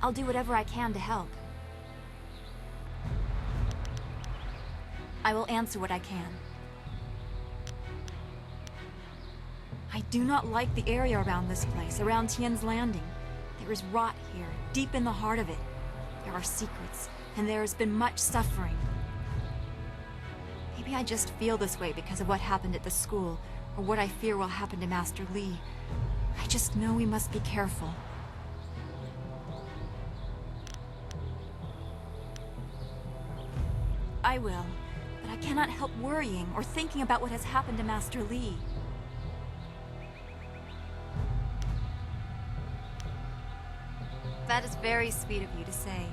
I'll do whatever I can to help. I will answer what I can. I do not like the area around this place, around Tien's Landing. There is rot here, deep in the heart of it. There are secrets, and there has been much suffering. Maybe I just feel this way because of what happened at the school, or what I fear will happen to Master Li. I just know we must be careful. I will, but I cannot help worrying or thinking about what has happened to Master Li. That is very sweet of you to say.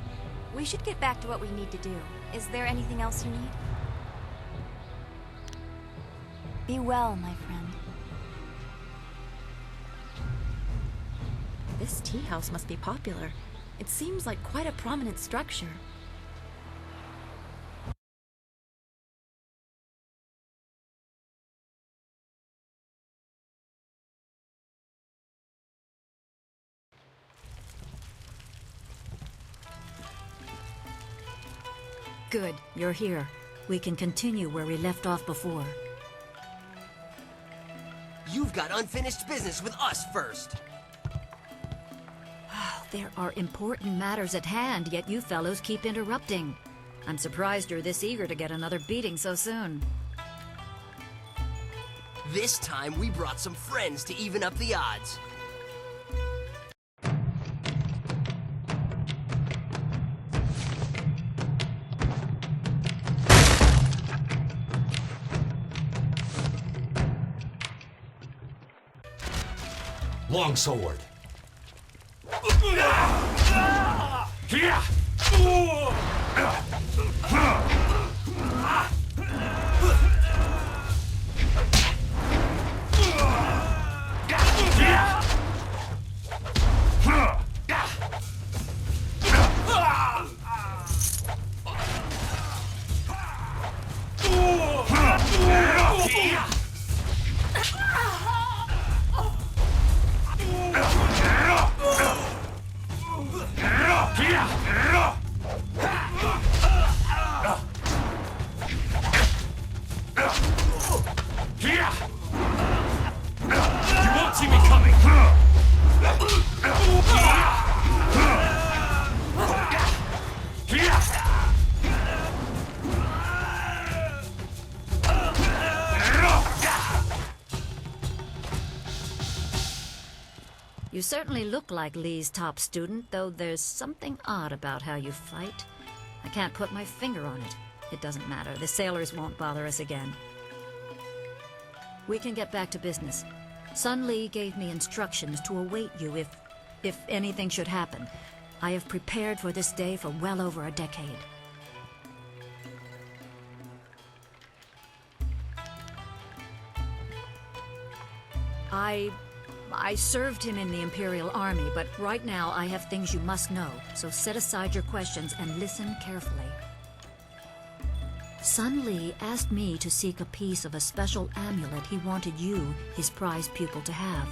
We should get back to what we need to do. Is there anything else you need? Be well, my friend. This tea house must be popular. It seems like quite a prominent structure. Good, you're here. We can continue where we left off before. You've got unfinished business with us first. There are important matters at hand, yet you fellows keep interrupting. I'm surprised you're this eager to get another beating so soon. This time we brought some friends to even up the odds. Longsword. You certainly look like Li's top student, though there's something odd about how you fight. I can't put my finger on it. It doesn't matter. The sailors won't bother us again. We can get back to business. Sun Li gave me instructions to await you if anything should happen. I have prepared for this day for well over a decade. I served him in the Imperial Army, but right now I have things you must know, so set aside your questions and listen carefully. Sun Li asked me to seek a piece of a special amulet he wanted you, his prized pupil, to have.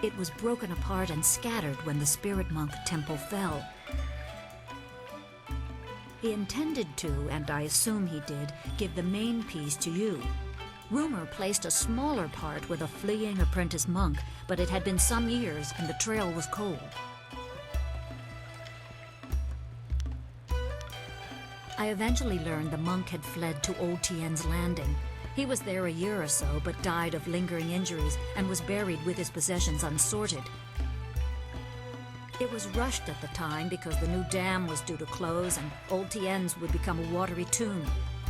It was broken apart and scattered when the Spirit Monk Temple fell. He intended to, and I assume he did, give the main piece to you. Rumor placed a smaller part with a fleeing apprentice monk, but it had been some years and the trail was cold. I eventually learned the monk had fled to Old Tien's Landing. He was there a year or so, but died of lingering injuries and was buried with his possessions unsorted. It was rushed at the time because the new dam was due to close and Old Tien's would become a watery tomb.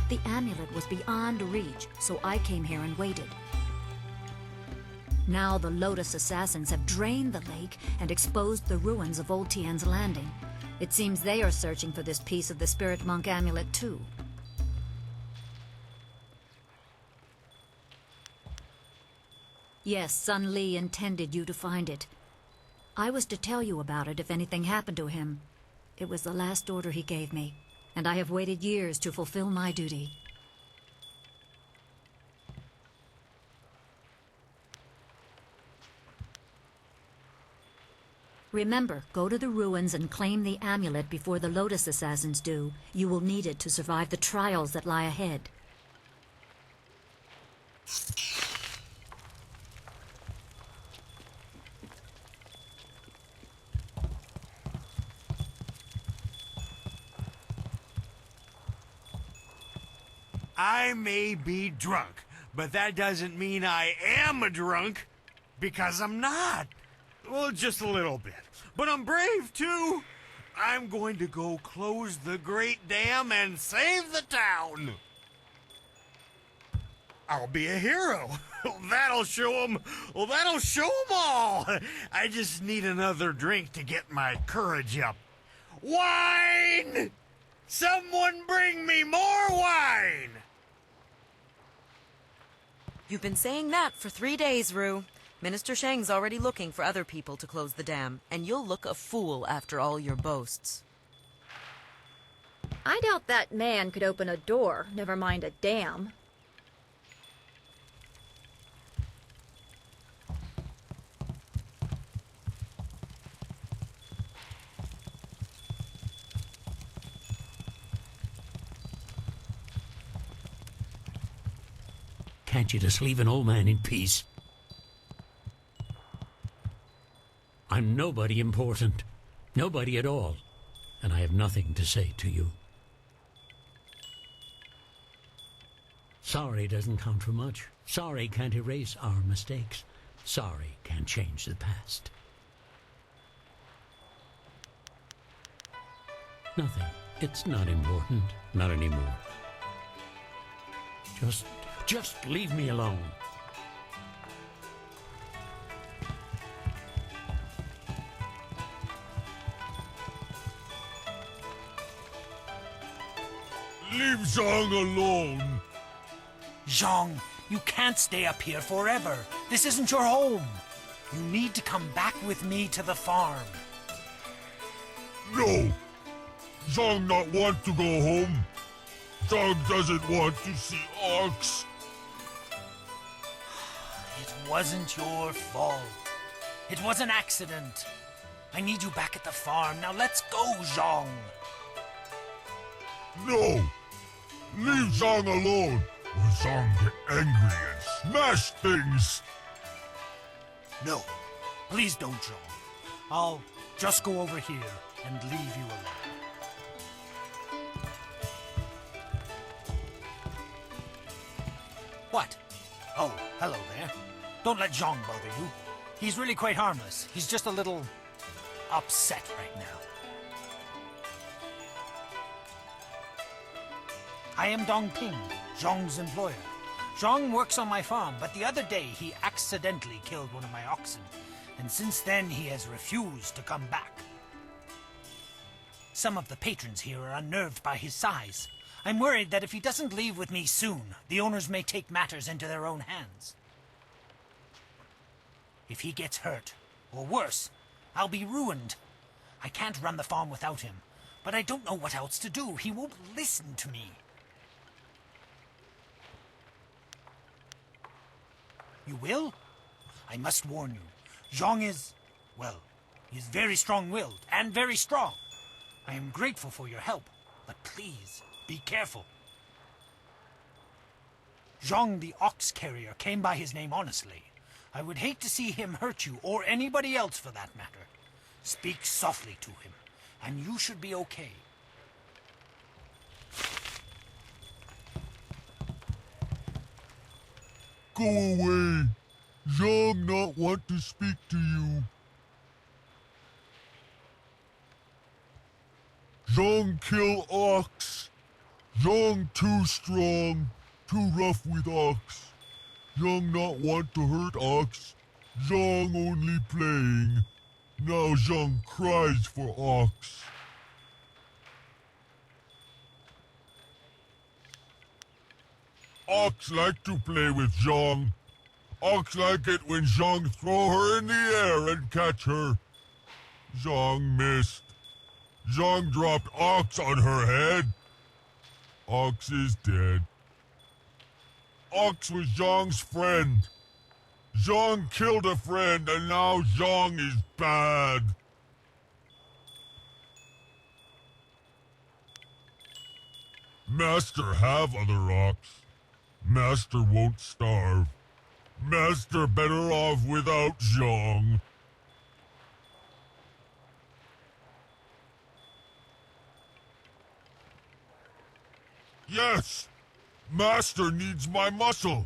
The amulet was beyond reach, so I came here and waited. Now the Lotus assassins have drained the lake and exposed the ruins of Old Tien's Landing. It seems they are searching for this piece of the Spirit Monk amulet too. Yes, Sun Li intended you to find it. I was to tell you about it if anything happened to him. It was the last order he gave me, and I have waited years to fulfill my duty. Remember, go to the ruins and claim the amulet before the Lotus Assassins do. You will need it to survive the trials that lie ahead. I may be drunk, but that doesn't mean I am a drunk, because I'm not. Well, just a little bit. But I'm brave, too. I'm going to go close the Great Dam and save the town. I'll be a hero. That'll show 'em. Well, that'll show 'em all. I just need another drink to get my courage up. Wine! Someone bring me more wine! You've been saying that for 3 days, Rue. Minister Shang's already looking for other people to close the dam, and you'll look a fool after all your boasts. I doubt that man could open a door, never mind a dam. Can't you just leave an old man in peace? I'm nobody important. Nobody at all. And I have nothing to say to you. Sorry doesn't count for much. Sorry can't erase our mistakes. Sorry can't change the past. Nothing. It's not important. Not anymore. Just leave me alone. Leave Zhang alone. Zhang, you can't stay up here forever. This isn't your home. You need to come back with me to the farm. No. Zhang not want to go home. Zhang doesn't want to see Ox. It wasn't your fault. It was an accident. I need you back at the farm. Now let's go, Zhang. No. Leave Zhang alone, or Zhang get angry and smash things. No, please don't, Zhang. I'll just go over here and leave you alone. What? Oh, hello there. Don't let Zhang bother you. He's really quite harmless. He's just a little upset right now. I am Dongping, Zhang's employer. Zhang works on my farm, but the other day he accidentally killed one of my oxen, and since then he has refused to come back. Some of the patrons here are unnerved by his size. I'm worried that if he doesn't leave with me soon, the owners may take matters into their own hands. If he gets hurt, or worse, I'll be ruined. I can't run the farm without him, but I don't know what else to do. He won't listen to me. You will? I must warn you. Zhang is, well, he is very strong-willed and very strong. I am grateful for your help, but please, be careful. Zhang the ox carrier came by his name honestly. I would hate to see him hurt you, or anybody else for that matter. Speak softly to him, and you should be okay. Go away. Zhang not want to speak to you. Zhang kill ox. Zhang too strong, too rough with ox. Zhang not want to hurt ox. Zhang only playing. Now Zhang cries for ox. Ox like to play with Zhang. Ox like it when Zhang throw her in the air and catch her. Zhang missed. Zhang dropped Ox on her head. Ox is dead. Ox was Zhang's friend. Zhang killed a friend and now Zhang is bad. Master have other rocks. Master won't starve. Master better off without Zhang. Yes! Master needs my muscle.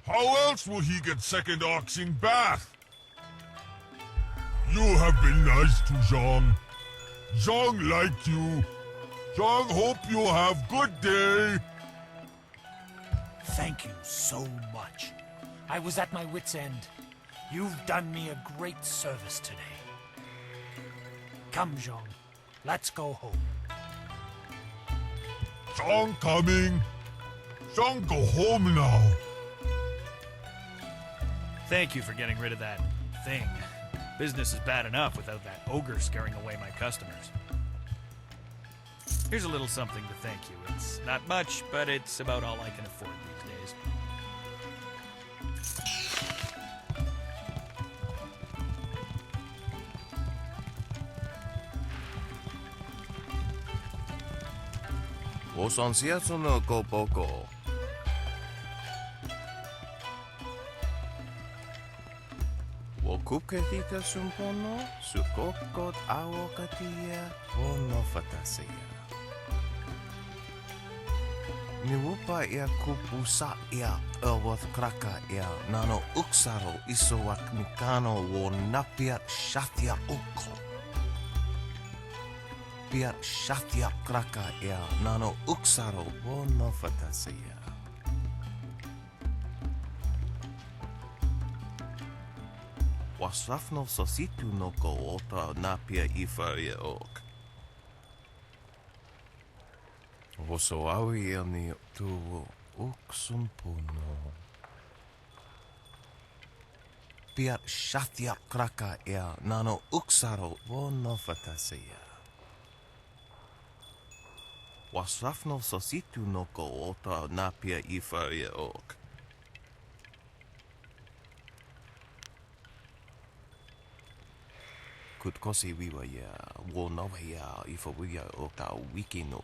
How else will he get second oxing bath? You have been nice to Zhang. Zhang liked you. Zhang hope you have good day. Thank you so much. I was at my wit's end. You've done me a great service today. Come, Zhang. Let's go home. Zhang coming. Zhang go home now. Thank you for getting rid of that thing. Business is bad enough without that ogre scaring away my customers. Here's a little something to thank you. It's not much, but it's about all I can afford these days. Osansiatsu no kopoko. Wokukehita sumpono, sukokot awokatia, wonofatasea. Niwupa ia kupusa ia ewath kraka ia nano uksaro isowak mikano wo napia shatia uko. Pia shatia kraka ia nano uksaro wonofatasea. Wasrafno sositu no ko ota napia ifaria ok. Wosoawi ani tu uksumpuno. Pia shatia kraka ia nano uksaro wonofatasea. Wasrafno sositu no ko ota napia ifaria ok. Kutkosi wiwa ya wonawa ya ifawiya oka wikino.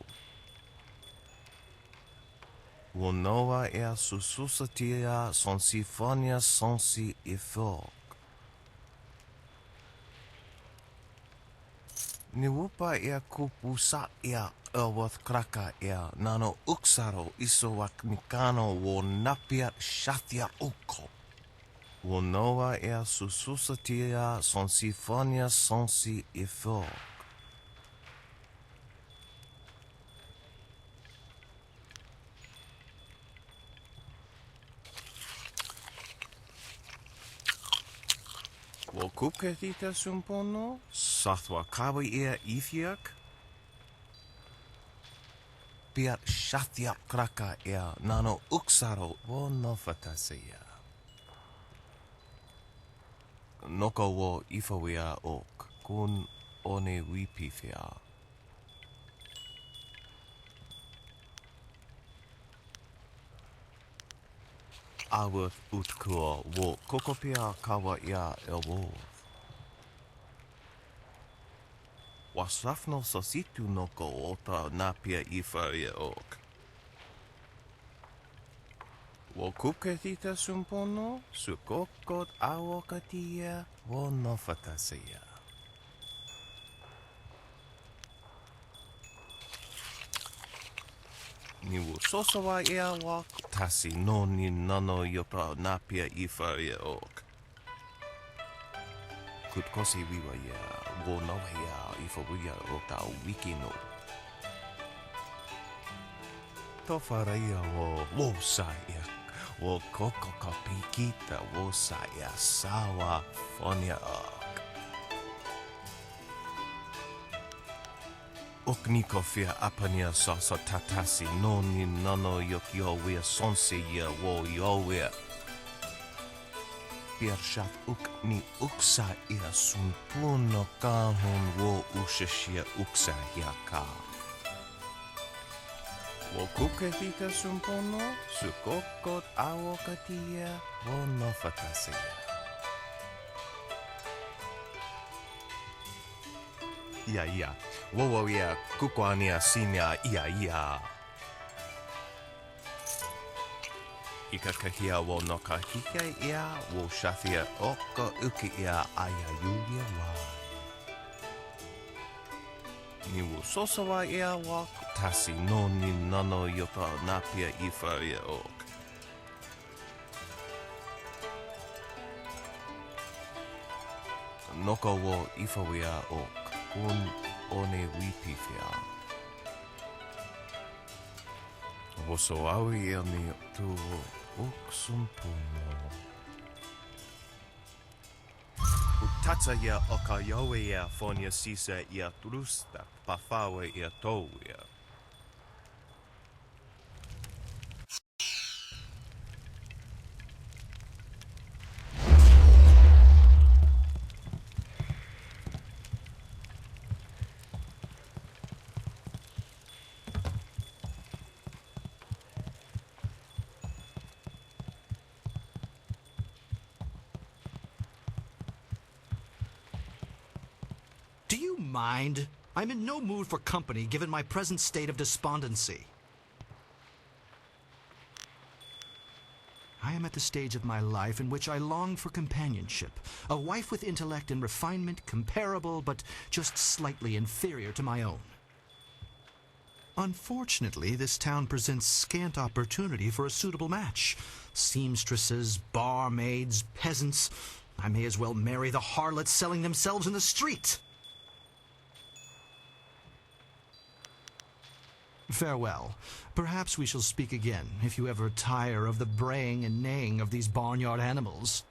Wonoa ya sususatia sonsifonia sonsi ifok. Niwupa ya kupusa ya ewath kraka ya nano uksaro isowak mikano wo napia shatia uko. Wonoa ea sususatia sonsifonia sonsi ifok. Wokuketita sumpono, sathwa kawi ea ifiak. Pia shatia kraka ea nano uksaro wonofatasea. Noko wo ifawia ok, kun one wipifia. Aworth utkua wo kokopia kawa ia elwoth. Wasrafno sositu noko ota napia ifaria ok. Wokuketita sumpono, sukokot awokatia, wonofatasea. Niwu sosawa ea wak, tasi no ni nano yota napia ifaria ok. Kutkosi wiwa ya, wonawa ya ifawiya oka wikino. Tofaria wo wosaya. Wo koko kapikita wo saya sawa fonia ok. Oknikofia apania sasa tatasi noni nano yok yowea sonse ya wo yowea. Piershat ukni uksa ia sumpuno kahon wo ushashia uksa yaka. Wokukehita sumpono, sukokot awokatia, wonofatasea. Ia, wowo ia, kukoania sinia ia. I ka kahia wo no ka hike ia wo shafia o ka uki ia aya yulia wa. Ni wo sosawa ia wa tasi no ni nano yota napia ifa ia ok. Noko wo ifawia ok kun one wipifia. Woso awi ia ni tu ok sumpuno. Utatsa ia oka yawe ia fonia sisa ia trusta pafawe ia towia. Do you mind? I'm in no mood for company given my present state of despondency. I am at the stage of my life in which I long for companionship, a wife with intellect and refinement comparable but just slightly inferior to my own. Unfortunately, this town presents scant opportunity for a suitable match. Seamstresses, barmaids, peasants. I may as well marry the harlots selling themselves in the street. Farewell. Perhaps we shall speak again, if you ever tire of the braying and neighing of these barnyard animals.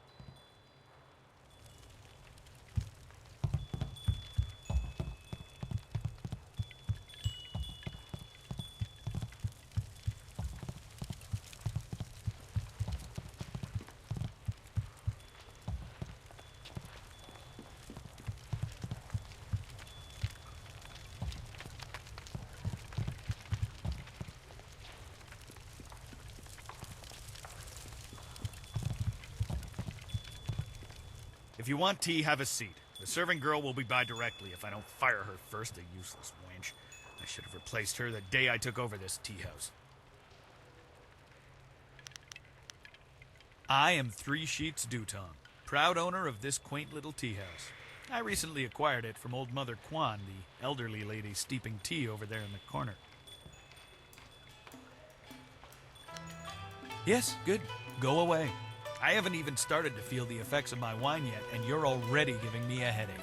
If you want tea, have a seat. The serving girl will be by directly if I don't fire her first, a useless wench. I should have replaced her the day I took over this tea house. I am Three Sheets Dutong, proud owner of this quaint little tea house. I recently acquired it from old Mother Kwan, the elderly lady steeping tea over there in the corner. Yes, good. Go away. I haven't even started to feel the effects of my wine yet, and you're already giving me a headache.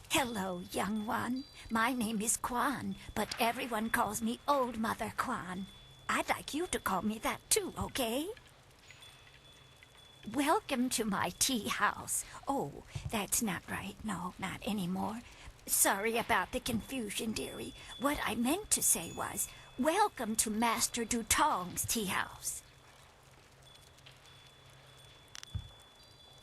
Hello, young one. My name is Kwan, but everyone calls me Old Mother Kwan. I'd like you to call me that too, okay? Welcome to my tea house. Oh, that's not right. No, not anymore. Sorry about the confusion, dearie. What I meant to say was, welcome to Master Dutong's tea house.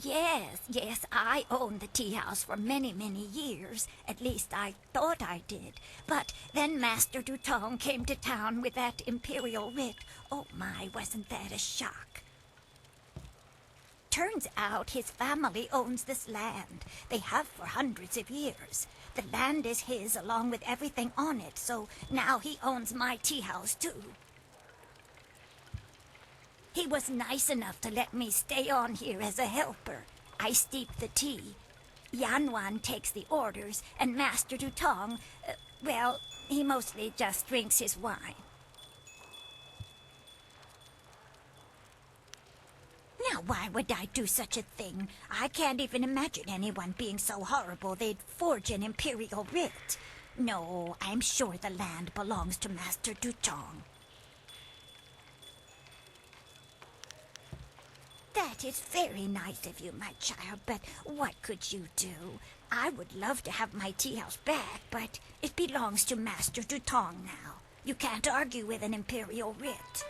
Yes, I owned the tea house for many, many years. At least I thought I did. But then Master Dutong came to town with that imperial writ. Oh my, wasn't that a shock? Turns out his family owns this land. They have for hundreds of years. The land is his along with everything on it, so now he owns my tea house too. He was nice enough to let me stay on here as a helper. I steep the tea. Yanwan takes the orders, and Master Dutong, well, he mostly just drinks his wine. Now, why would I do such a thing? I can't even imagine anyone being so horrible they'd forge an imperial writ. No, I'm sure the land belongs to Master Dutong. That is very nice of you, my child, but what could you do? I would love to have my tea house back, but it belongs to Master Dutong now. You can't argue with an imperial writ.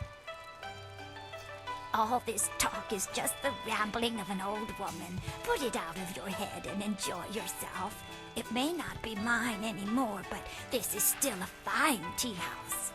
All this talk is just the rambling of an old woman. Put it out of your head and enjoy yourself. It may not be mine anymore, but this is still a fine tea house.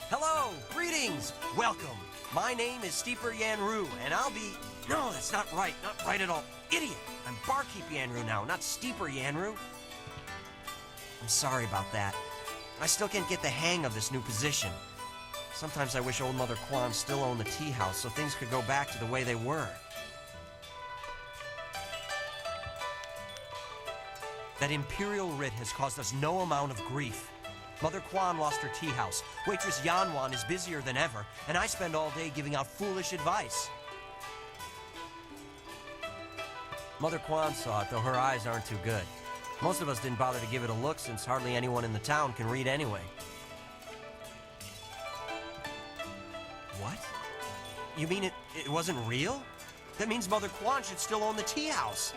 Hello, greetings, welcome. My name is Steeper Yanru, and I'll be... No, that's not right at all. Idiot! I'm Barkeep Yanru now, not Steeper Yanru. I'm sorry about that. I still can't get the hang of this new position. Sometimes I wish old Mother Kwan still owned the tea house so things could go back to the way they were. That imperial writ has caused us no amount of grief. Mother Kwan lost her tea house, waitress Yanwan is busier than ever, and I spend all day giving out foolish advice. Mother Kwan saw it, though her eyes aren't too good. Most of us didn't bother to give it a look since hardly anyone in the town can read anyway. What? You mean it wasn't real? That means Mother Kwan should still own the tea house.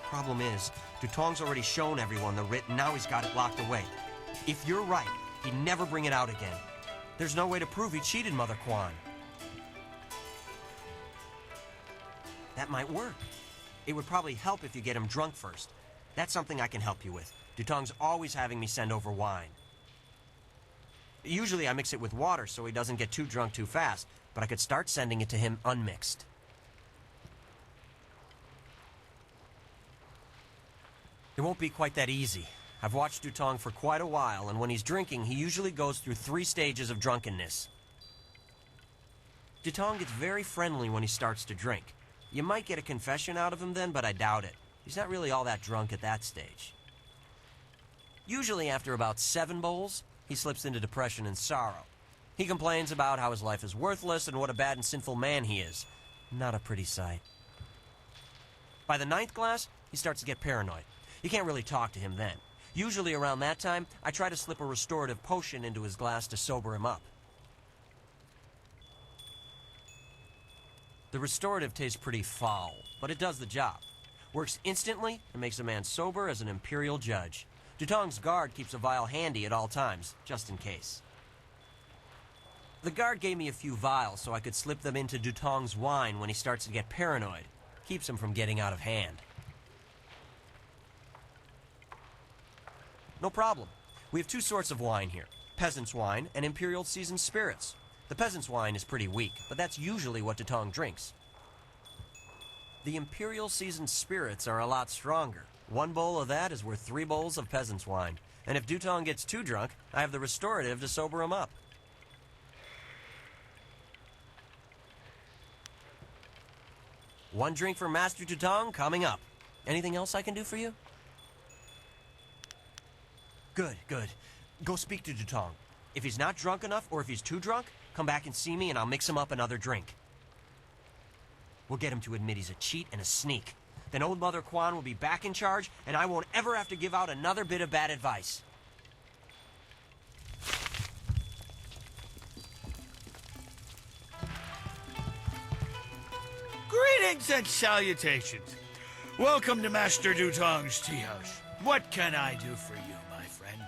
Problem is, Dutong's already shown everyone the writ and now he's got it locked away. If you're right, he'd never bring it out again. There's no way to prove he cheated Mother Kwan. That might work. It would probably help if you get him drunk first. That's something I can help you with. Dutong's always having me send over wine. Usually I mix it with water so he doesn't get too drunk too fast, but I could start sending it to him unmixed. It won't be quite that easy. I've watched Dutong for quite a while, and when he's drinking, he usually goes through 3 stages of drunkenness. Dutong gets very friendly when he starts to drink. You might get a confession out of him then, but I doubt it. He's not really all that drunk at that stage. Usually after about 7 bowls, he slips into depression and sorrow. He complains about how his life is worthless and what a bad and sinful man he is. Not a pretty sight. By the 9th glass, he starts to get paranoid. You can't really talk to him then. Usually around that time, I try to slip a restorative potion into his glass to sober him up. The restorative tastes pretty foul, but it does the job. Works instantly and makes a man sober as an imperial judge. Dutong's guard keeps a vial handy at all times, just in case. The guard gave me a few vials so I could slip them into Dutong's wine when he starts to get paranoid. Keeps him from getting out of hand. No problem. We have 2 sorts of wine here. Peasant's wine and imperial seasoned spirits. The peasant's wine is pretty weak, but that's usually what Dutong drinks. The imperial seasoned spirits are a lot stronger. 1 bowl of that is worth 3 bowls of peasant's wine. And if Dutong gets too drunk, I have the restorative to sober him up. One drink for Master Dutong coming up. Anything else I can do for you? Good, good. Go speak to Dutong. If he's not drunk enough, or if he's too drunk, come back and see me and I'll mix him up another drink. We'll get him to admit he's a cheat and a sneak. Then old Mother Kwan will be back in charge, and I won't ever have to give out another bit of bad advice. Greetings and salutations. Welcome to Master Dutong's tea house. What can I do for you, my friend?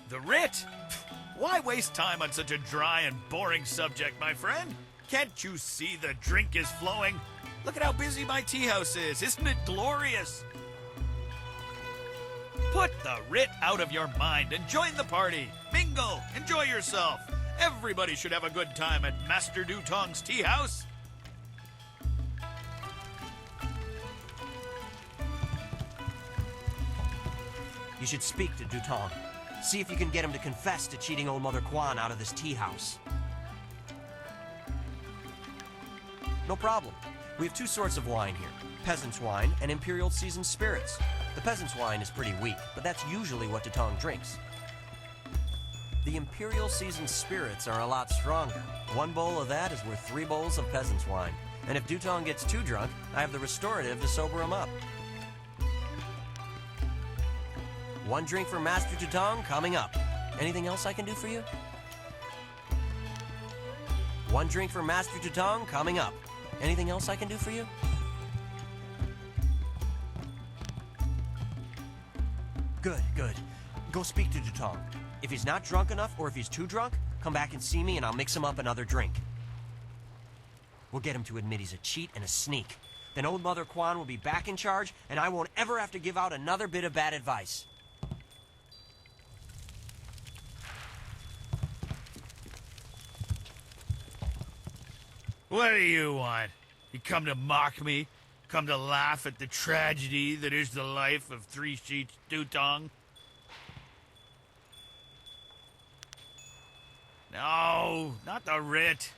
The writ? Why waste time on such a dry and boring subject, my friend? Can't you see the drink is flowing? Look at how busy my tea house is. Isn't it glorious? Put the writ out of your mind and join the party. Mingle. Enjoy yourself. Everybody should have a good time at Master Dutong's tea house. You should speak to Dutong. See if you can get him to confess to cheating old Mother Kwan out of this tea house. No problem. We have 2 sorts of wine here. peasant's wine, and imperial seasoned spirits. The peasant's wine is pretty weak, but that's usually what Dutong drinks. The imperial seasoned spirits are a lot stronger. One bowl of that is worth 3 bowls of peasant's wine. And if Dutong gets too drunk, I have the restorative to sober him up. 1 drink for Master Dutong coming up. Anything else I can do for you? 1 drink for Master Dutong coming up. Anything else I can do for you? Good, good. Go speak to Dutong. If he's not drunk enough, or if he's too drunk, come back and see me and I'll mix him up another drink. We'll get him to admit he's a cheat and a sneak. Then old Mother Kwan will be back in charge, and I won't ever have to give out another bit of bad advice. What do you want? You come to mock me? Come to laugh at the tragedy that is the life of Three Sheets Dutong? No, not the writ.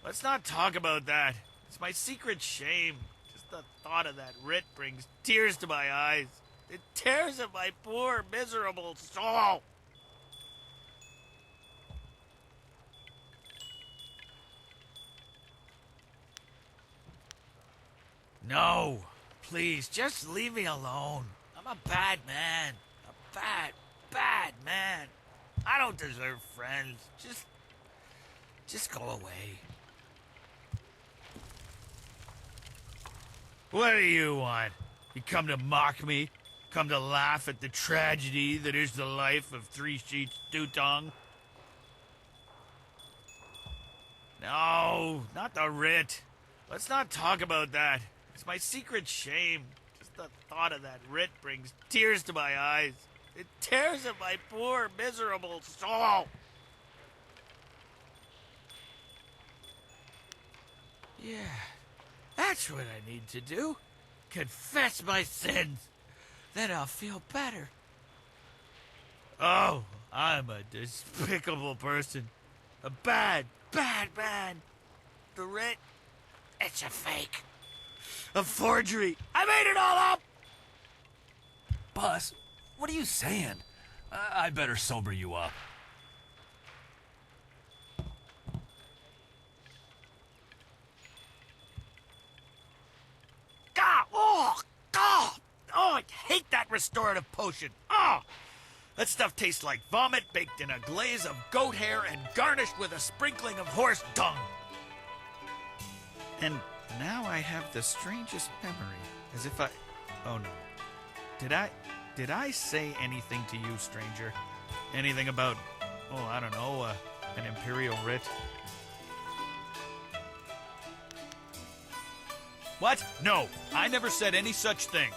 Let's not talk about that. It's my secret shame. Just the thought of that writ brings tears to my eyes. It tears at my poor, miserable soul. No, please, just leave me alone. I'm a bad man. A bad, bad man. I don't deserve friends. Just go away. What do you want? You come to mock me? Come to laugh at the tragedy that is the life of Three Sheets Dutong? No, not the writ. Let's not talk about that. It's my secret shame. Just the thought of that writ brings tears to my eyes. It tears at my poor, miserable soul. Yeah, that's what I need to do. Confess my sins. Then I'll feel better. Oh, I'm a despicable person. A bad, bad man. The writ, it's a fake. A forgery. I made it all up! Boss, what are you saying? I better sober you up. Oh, I hate that restorative potion. Oh, that stuff tastes like vomit baked in a glaze of goat hair and garnished with a sprinkling of horse dung. And now I have the strangest memory, as if oh no. Did I say anything to you, stranger? Anything about, oh, I don't know, an imperial writ? What? No, I never said any such thing.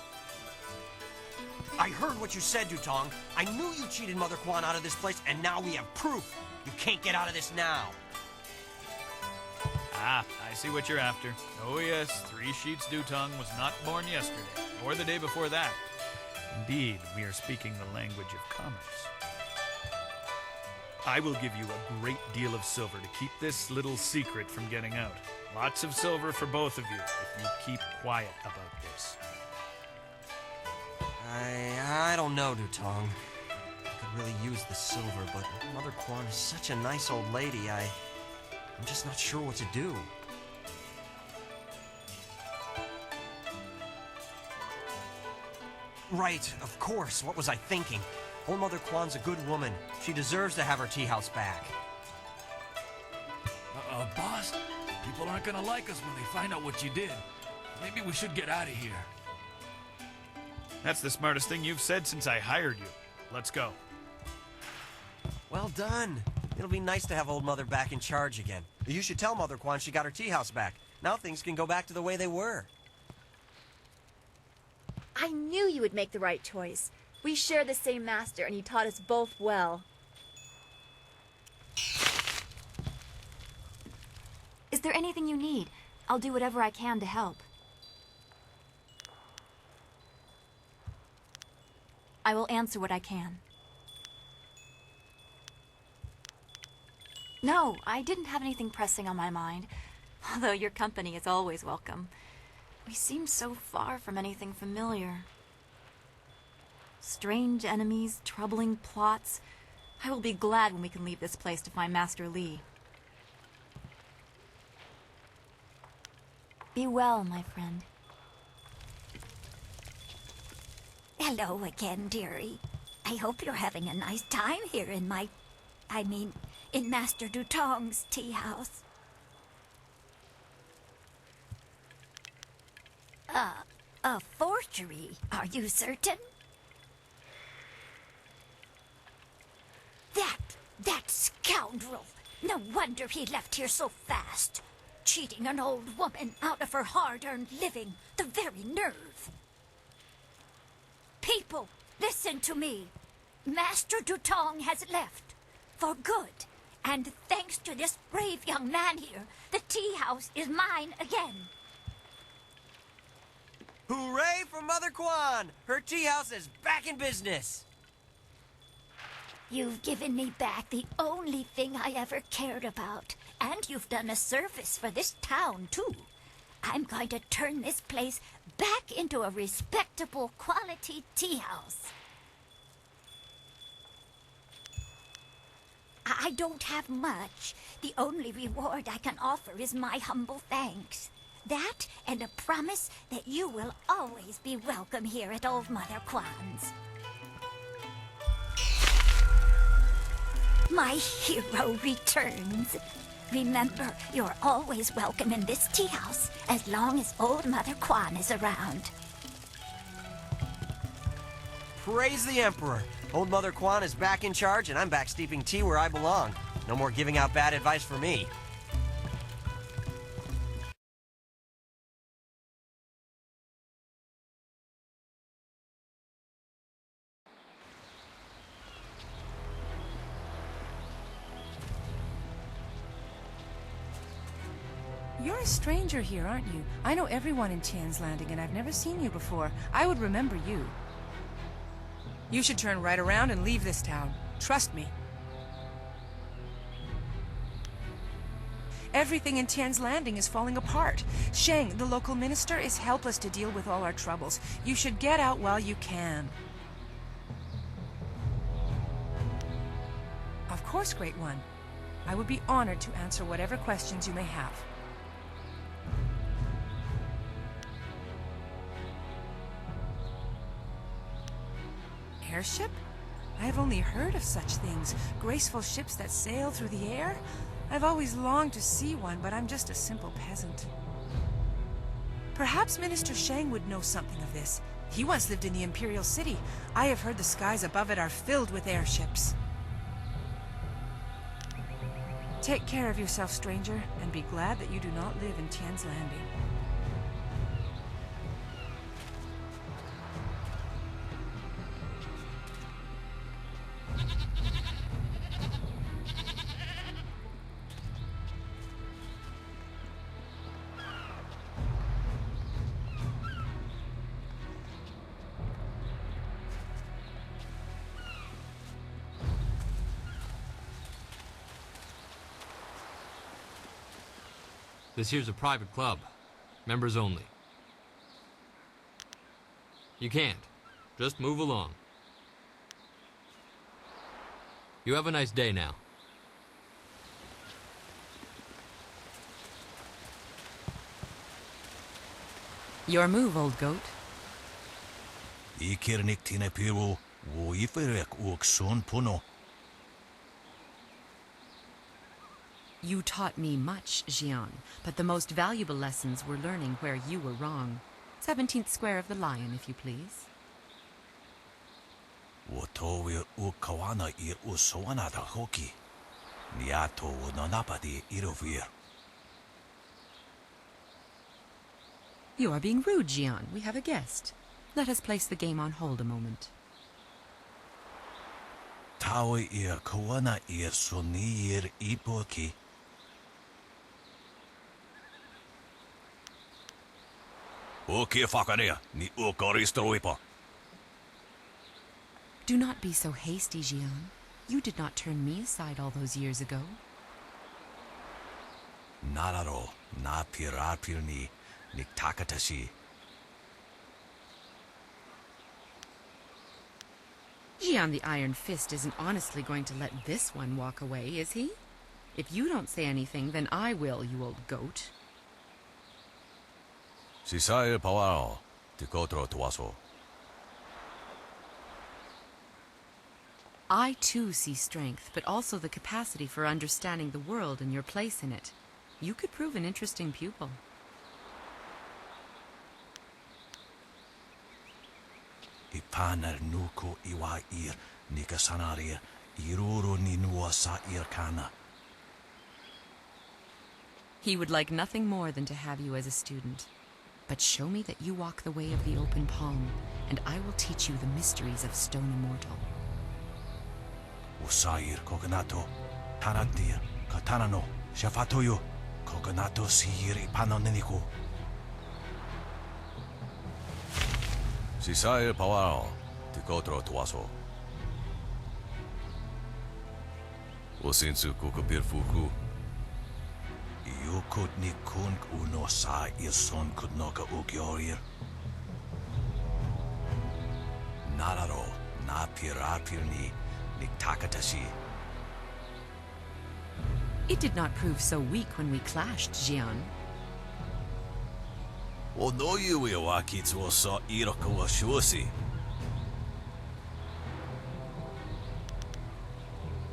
I heard what you said, Dutong. I knew you cheated Mother Kwan out of this place, and now we have proof. You can't get out of this now. Ah, I see what you're after. Oh yes, Three Sheets Dutong was not born yesterday, or the day before that. Indeed, we are speaking the language of commerce. I will give you a great deal of silver to keep this little secret from getting out. Lots of silver for both of you, if you keep quiet about this. I don't know, Dutong. I could really use the silver, but Mother Kwan is such a nice old lady, I'm just not sure what to do. Right, of course. What was I thinking? Old Mother Kwan's a good woman. She deserves to have her tea house back. Boss, people aren't gonna like us when they find out what you did. Maybe we should get out of here. That's the smartest thing you've said since I hired you. Let's go. Well done. It'll be nice to have old Mother back in charge again. You should tell Mother Kwan she got her tea house back. Now things can go back to the way they were. I knew you would make the right choice. We share the same master, and he taught us both well. Is there anything you need? I'll do whatever I can to help. I will answer what I can. No, I didn't have anything pressing on my mind, although your company is always welcome. We seem so far from anything familiar. Strange enemies, troubling plots. I will be glad when we can leave this place to find Master Li. Be well, my friend. Hello again, dearie. I hope you're having a nice time here in in Master Dutong's tea house. A forgery, are you certain? That scoundrel! No wonder he left here so fast. Cheating an old woman out of her hard-earned living. The very nerve. People, listen to me. Master Dutong has left. For good. And thanks to this brave young man here, the tea house is mine again. Hooray for Mother Quan! Her tea house is back in business! You've given me back the only thing I ever cared about. And you've done a service for this town, too. I'm going to turn this place back into a respectable quality tea house. I don't have much. The only reward I can offer is my humble thanks. That and a promise that you will always be welcome here at Old Mother Quan's. My hero returns. Remember, you're always welcome in this tea house as long as Old Mother Quan is around. Praise the Emperor! Old Mother Quan is back in charge, and I'm back steeping tea where I belong. No more giving out bad advice for me. You're a stranger here, aren't you? I know everyone in Tian's Landing, and I've never seen you before. I would remember you. You should turn right around and leave this town. Trust me. Everything in Tian's Landing is falling apart. Sheng, the local minister, is helpless to deal with all our troubles. You should get out while you can. Of course, Great One. I would be honored to answer whatever questions you may have. Airship? I have only heard of such things. Graceful ships that sail through the air? I've always longed to see one, but I'm just a simple peasant. Perhaps Minister Sheng would know something of this. He once lived in the Imperial City. I have heard the skies above it are filled with airships. Take care of yourself, stranger, and be glad that you do not live in Tian's Landing. This here's a private club. Members only. You can't. Just move along. You have a nice day now. Your move, old goat. Ikirnik tinepiru, wo iferek uksun puno. You taught me much, Jian, but the most valuable lessons were learning where you were wrong. 17th square of the Lion, if you please. Wotowir ukawana ir usowana da hoki. Niato nonapadi irovir. You are being rude, Jian. We have a guest. Let us place the game on hold a moment. Tawi ir kawana ir sonir ipoki. Okay, Fakania, ni ukoristoipa. Do not be so hasty, Jian. You did not turn me aside all those years ago. Nararo, na pirapirni, ni takatashi. Jian the Iron Fist isn't honestly going to let this one walk away, is he? If you don't say anything, then I will, you old goat. Sisaya pawao, tikotro tuaso. I too see strength, but also the capacity for understanding the world and your place in it. You could prove an interesting pupil. Ipanar nuko iwa ir nikasanarir iruro ni nuasa irkana. He would like nothing more than to have you as a student. But show me that you walk the way of the open palm, and I will teach you the mysteries of Stone Immortal. Usair kokonato, tanatir, katanano, shafatoyo, kokonato sir ipanoneniko. Sisaya pawao, tikotro tuaso. Osinsu kukupir fuku. Yukut ni kunk uno sa ison kudnoka ugyorir. Nararo, na piratir ni takatashi. It did not prove so weak when we clashed, Jian. Onoyu iwakitsu so iroko wa shuosi.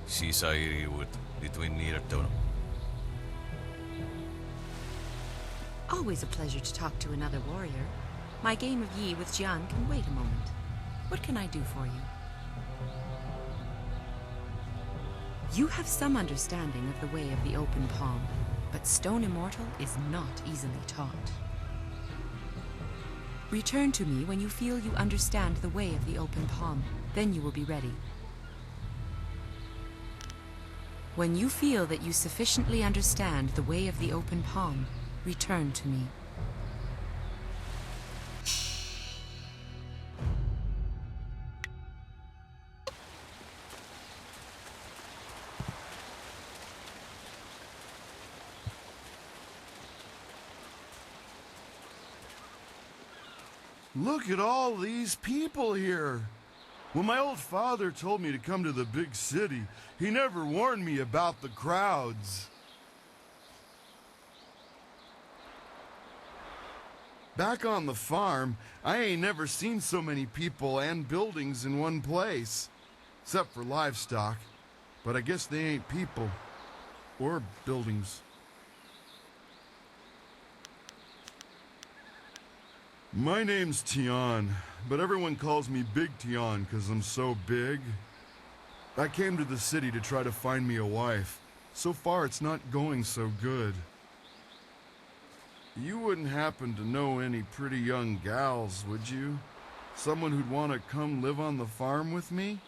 Shisairi would between near tono. Always a pleasure to talk to another warrior. My game of Yi with Jian can wait a moment. What can I do for you? You have some understanding of the way of the open palm, but Stone Immortal is not easily taught. Return to me when you feel you understand the way of the open palm. Then you will be ready. When you feel that you sufficiently understand the way of the open palm, return to me. Look at all these people here. When my old father told me to come to the big city, he never warned me about the crowds. Back on the farm, I ain't never seen so many people and buildings in one place. Except for livestock. But I guess they ain't people. Or buildings. My name's Tian, but everyone calls me Big Tian because I'm so big. I came to the city to try to find me a wife. So far, it's not going so good. You wouldn't happen to know any pretty young gals, would you? Someone who'd want to come live on the farm with me?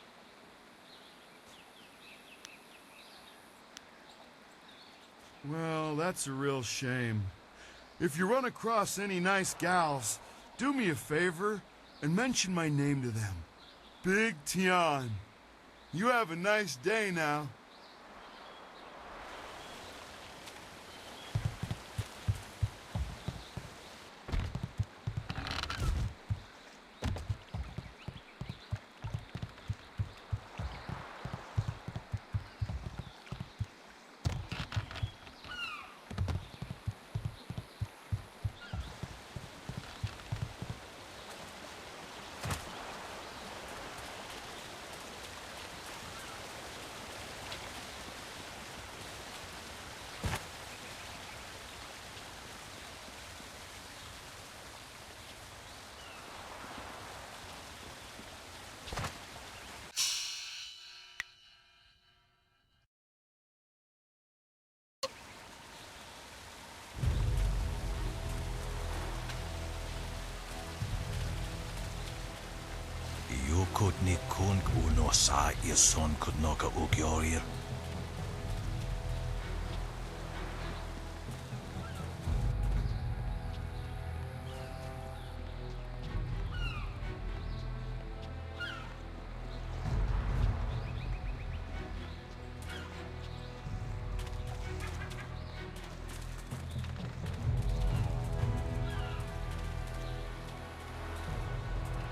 Well, that's a real shame. If you run across any nice gals, do me a favor and mention my name to them. Big Tian. You have a nice day now. Yukut ni kunk uno sa ison kudnoka ugyorir.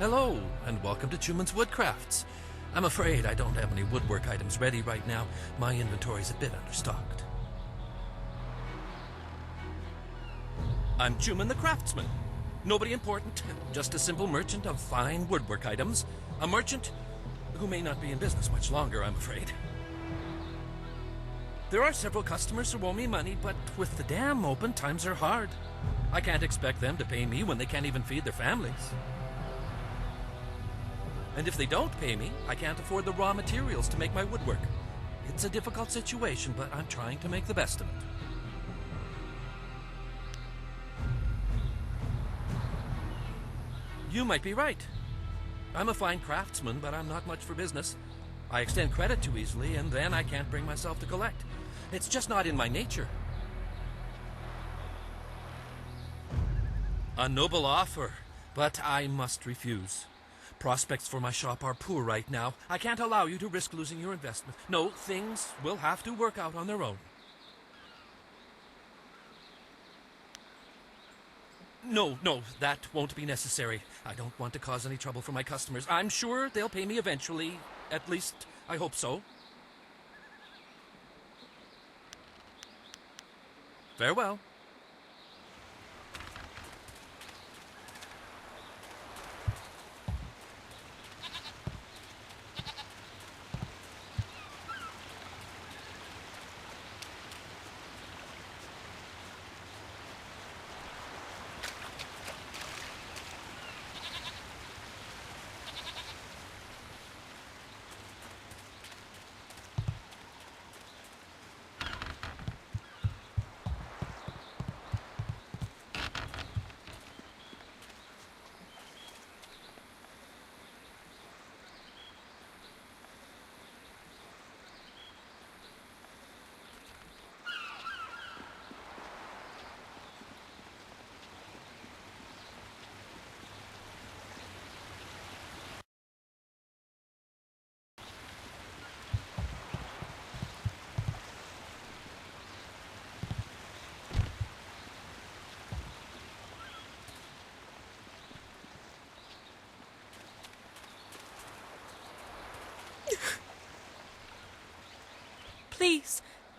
Hello, and welcome to Chuman's Woodcrafts. I'm afraid I don't have any woodwork items ready right now. My inventory's a bit understocked. I'm Chuman the Craftsman. Nobody important, just a simple merchant of fine woodwork items. A merchant who may not be in business much longer, I'm afraid. There are several customers who owe me money, but with the dam open, times are hard. I can't expect them to pay me when they can't even feed their families. And if they don't pay me, I can't afford the raw materials to make my woodwork. It's a difficult situation, but I'm trying to make the best of it. You might be right. I'm a fine craftsman, but I'm not much for business. I extend credit too easily, and then I can't bring myself to collect. It's just not in my nature. A noble offer, but I must refuse. Prospects for my shop are poor right now. I can't allow you to risk losing your investment. No, things will have to work out on their own. No, that won't be necessary. I don't want to cause any trouble for my customers. I'm sure they'll pay me eventually. At least, I hope so. Farewell.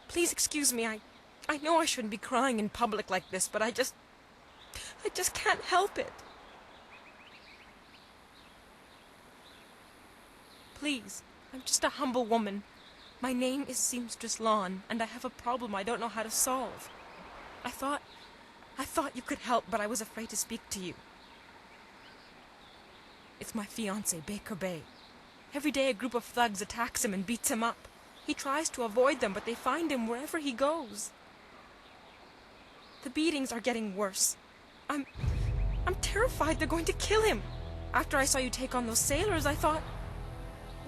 Please excuse me. I know I shouldn't be crying in public like this, but I just can't help it. Please, I'm just a humble woman. My name is Seamstress Lawn, and I have a problem I don't know how to solve. I thought you could help, but I was afraid to speak to you. It's my fiancé, Baker Bay. Every day a group of thugs attacks him and beats him up. He tries to avoid them, but they find him wherever he goes. The beatings are getting worse. I'm terrified they're going to kill him. After I saw you take on those sailors, I thought,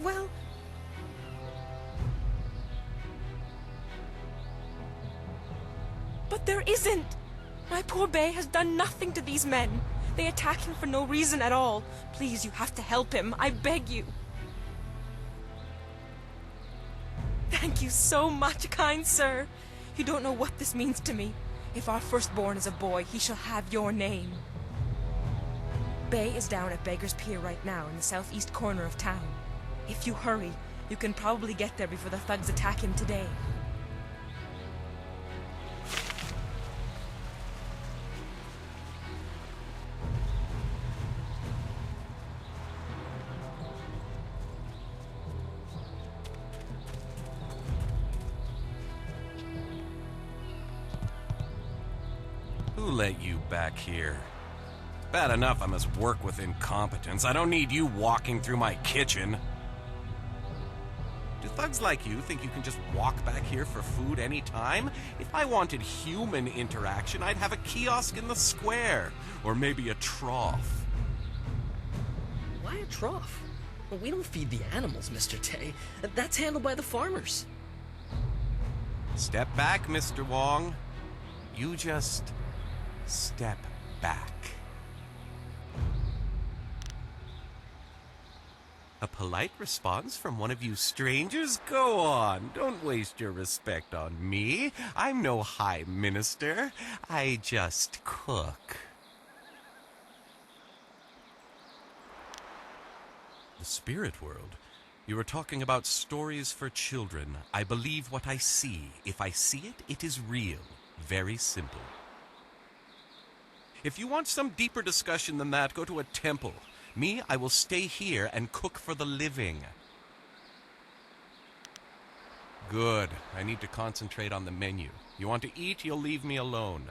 well... But there isn't! My poor Bay has done nothing to these men. They attack him for no reason at all. Please, you have to help him. I beg you. Thank you so much, kind sir. You don't know what this means to me. If our firstborn is a boy, he shall have your name. Bay is down at Beggar's Pier right now in the southeast corner of town. If you hurry, you can probably get there before the thugs attack him today. Who let you back here? Bad enough I must work with incompetence. I don't need you walking through my kitchen. Do thugs like you think you can just walk back here for food anytime? If I wanted human interaction, I'd have a kiosk in the square. Or maybe a trough. Why a trough? Well, we don't feed the animals, Mr. Tay. That's handled by the farmers. Step back, Mr. Wong. You just... step back. A polite response from one of you strangers? Go on, don't waste your respect on me. I'm no high minister. I just cook. The spirit world? You were talking about stories for children. I believe what I see. If I see it, it is real. Very simple. If you want some deeper discussion than that, go to a temple. Me, I will stay here and cook for the living. Good. I need to concentrate on the menu. You want to eat, you'll leave me alone.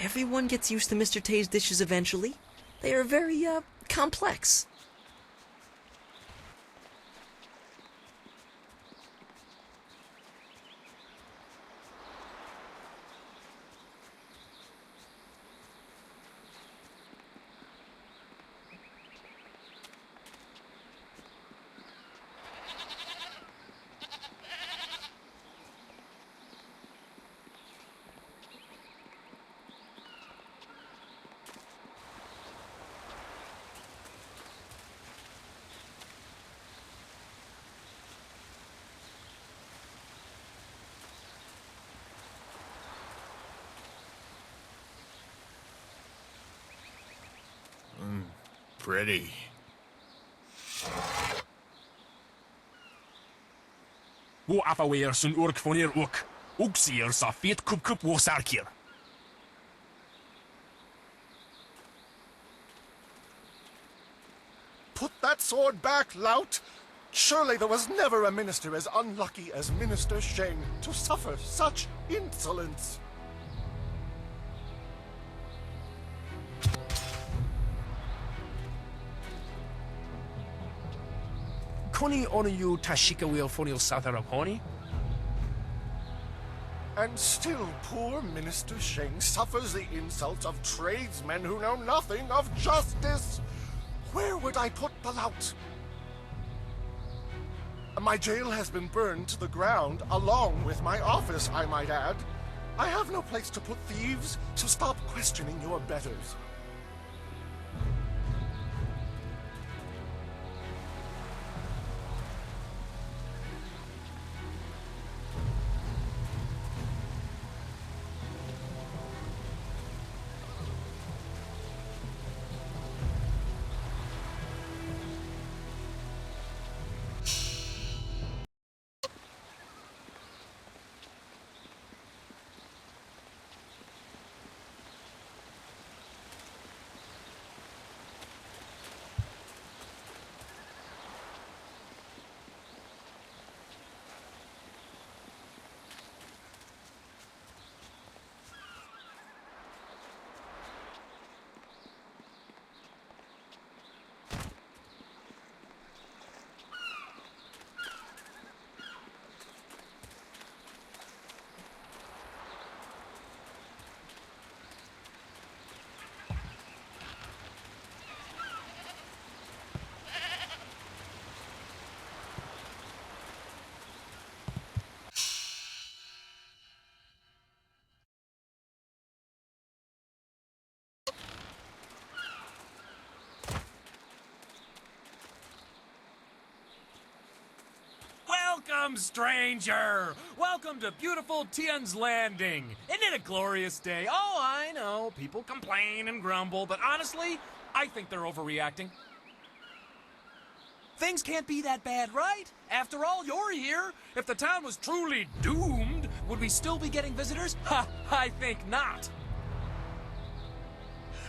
Everyone gets used to Mr. Tay's dishes eventually. They are very, complex. Pretty. Wo afaweer sun urk vonneer ook. Ook zeer sa feet kup wo sarkier. Put that sword back, lout! Surely there was never a minister as unlucky as Minister Sheng to suffer such insolence. Koni onayu tashika wheel fonil satharaponi? And still poor Minister Sheng suffers the insults of tradesmen who know nothing of justice. Where would I put the lout? My jail has been burned to the ground, along with my office, I might add. I have no place to put thieves, so stop questioning your betters. Welcome, stranger! Welcome to beautiful Tian's Landing. Isn't it a glorious day? Oh, I know, people complain and grumble, but honestly, I think they're overreacting. Things can't be that bad, right? After all, you're here. If the town was truly doomed, would we still be getting visitors? Ha, I think not.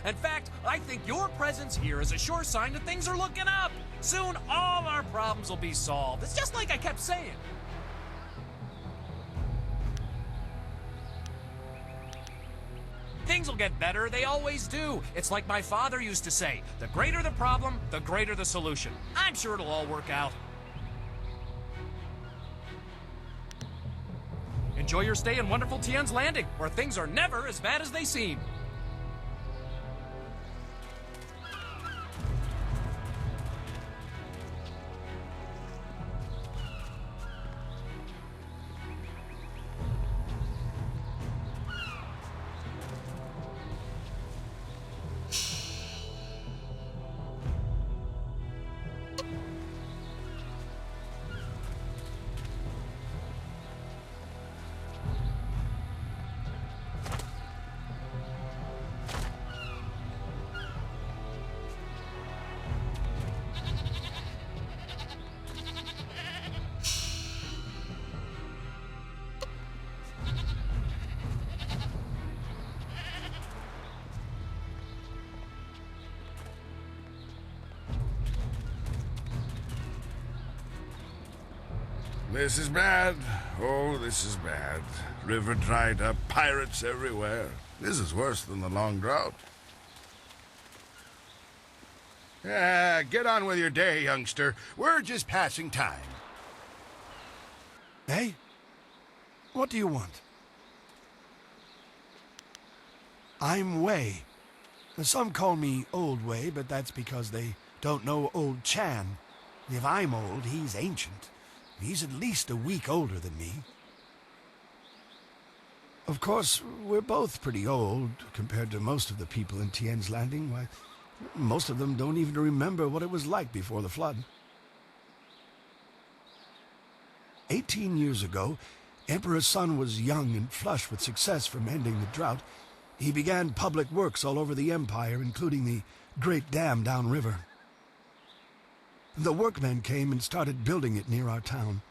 In fact, I think your presence here is a sure sign that things are looking up. Soon, all our problems will be solved. It's just like I kept saying. Things will get better, they always do. It's like my father used to say, the greater the problem, the greater the solution. I'm sure it'll all work out. Enjoy your stay in wonderful Tian's Landing, where things are never as bad as they seem. This is bad. Oh, this is bad. River dried up, pirates everywhere. This is worse than the long drought. Get on with your day, youngster. We're just passing time. Hey? What do you want? I'm Wei. Some call me Old Wei, but that's because they don't know Old Chan. If I'm old, he's ancient. He's at least a week older than me. Of course, we're both pretty old compared to most of the people in Tien's Landing. Why, most of them don't even remember what it was like before the flood. 18 years ago, Emperor Sun was young and flush with success from ending the drought. He began public works all over the empire, including the great dam downriver. The workmen came and started building it near our town.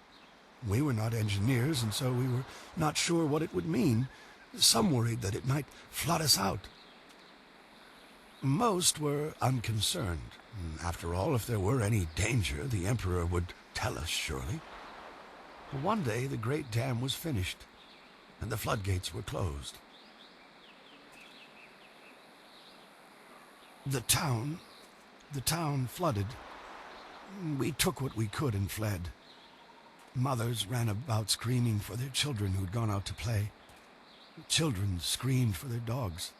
We were not engineers, and so we were not sure what it would mean. Some worried that it might flood us out. Most were unconcerned. After all, if there were any danger, the Emperor would tell us, surely. One day, the great dam was finished, and the floodgates were closed. The town flooded. We took what we could and fled. Mothers ran about screaming for their children who'd gone out to play. Children screamed for their dogs.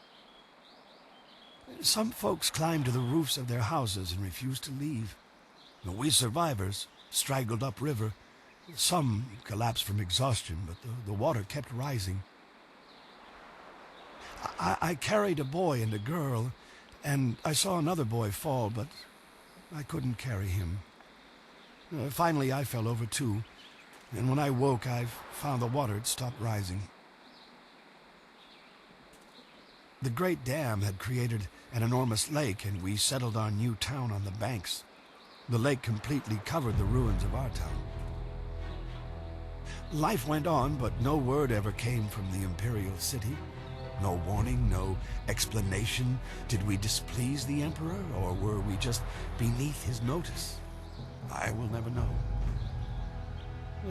Some folks climbed to the roofs of their houses and refused to leave. We survivors straggled upriver. Some collapsed from exhaustion, but the water kept rising. I carried a boy and a girl, and I saw another boy fall, but I couldn't carry him. Finally, I fell over too, and when I woke, I found the water had stopped rising. The great dam had created an enormous lake, and we settled our new town on the banks. The lake completely covered the ruins of our town. Life went on, but no word ever came from the imperial city. No warning, no explanation. Did we displease the Emperor, or were we just beneath his notice? I will never know.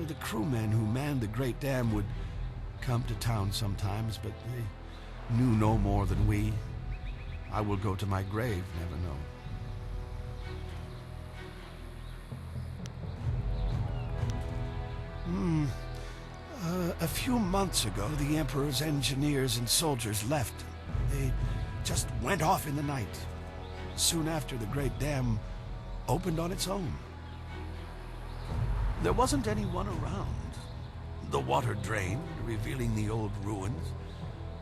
The crewmen who manned the great dam would come to town sometimes, but they knew no more than we. I will go to my grave, never know. A few months ago, the Emperor's engineers and soldiers left. They just went off in the night. Soon after, the great dam opened on its own. There wasn't anyone around. The water drained, revealing the old ruins.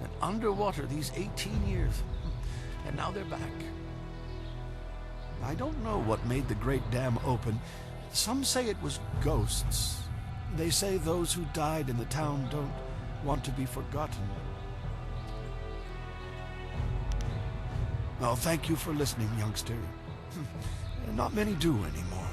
And underwater these 18 years. And now they're back. I don't know what made the great dam open. Some say it was ghosts. They say those who died in the town don't want to be forgotten. Oh, thank you for listening, youngster. Not many do anymore.